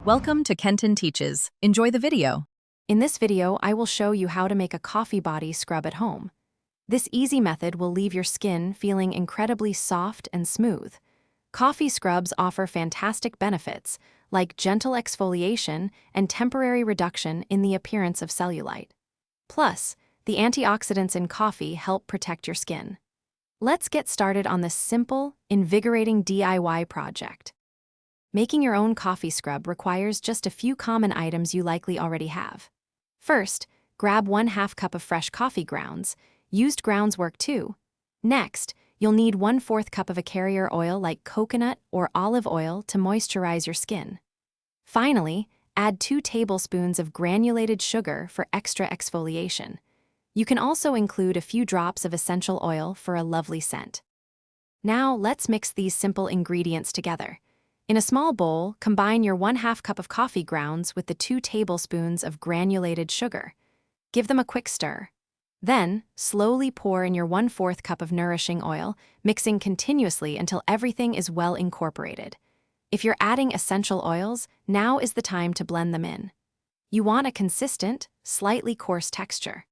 Welcome to Kenton Teaches. Enjoy the video. In this video, I will show you how to make a coffee body scrub at home. This easy method will leave your skin feeling incredibly soft and smooth. Coffee scrubs offer fantastic benefits, like gentle exfoliation and temporary reduction in the appearance of cellulite. Plus, the antioxidants in coffee help protect your skin. Let's get started on this simple, invigorating DIY project. Making your own coffee scrub requires just a few common items you likely already have. First, grab 1/2 cup of fresh coffee grounds. Used grounds work too. Next, you'll need 1/4 cup of a carrier oil like coconut or olive oil to moisturize your skin. Finally, add 2 tablespoons of granulated sugar for extra exfoliation. You can also include a few drops of essential oil for a lovely scent. Now, let's mix these simple ingredients together. In a small bowl, combine your 1/2 cup of coffee grounds with the 2 tablespoons of granulated sugar. Give them a quick stir. Then, slowly pour in your 1/4 cup of nourishing oil, mixing continuously until everything is well incorporated. If you're adding essential oils, now is the time to blend them in. You want a consistent, slightly coarse texture.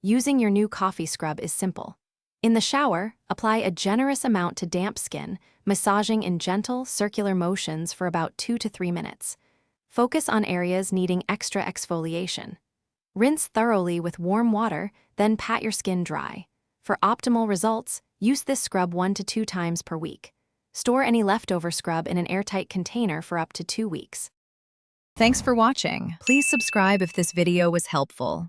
Using your new coffee scrub is simple. In the shower, apply a generous amount to damp skin, massaging in gentle, circular motions for about 2 to 3 minutes. Focus on areas needing extra exfoliation. Rinse thoroughly with warm water, then pat your skin dry. For optimal results, use this scrub 1 to 2 times per week. Store any leftover scrub in an airtight container for up to 2 weeks. Thanks for watching. Please subscribe if this video was helpful.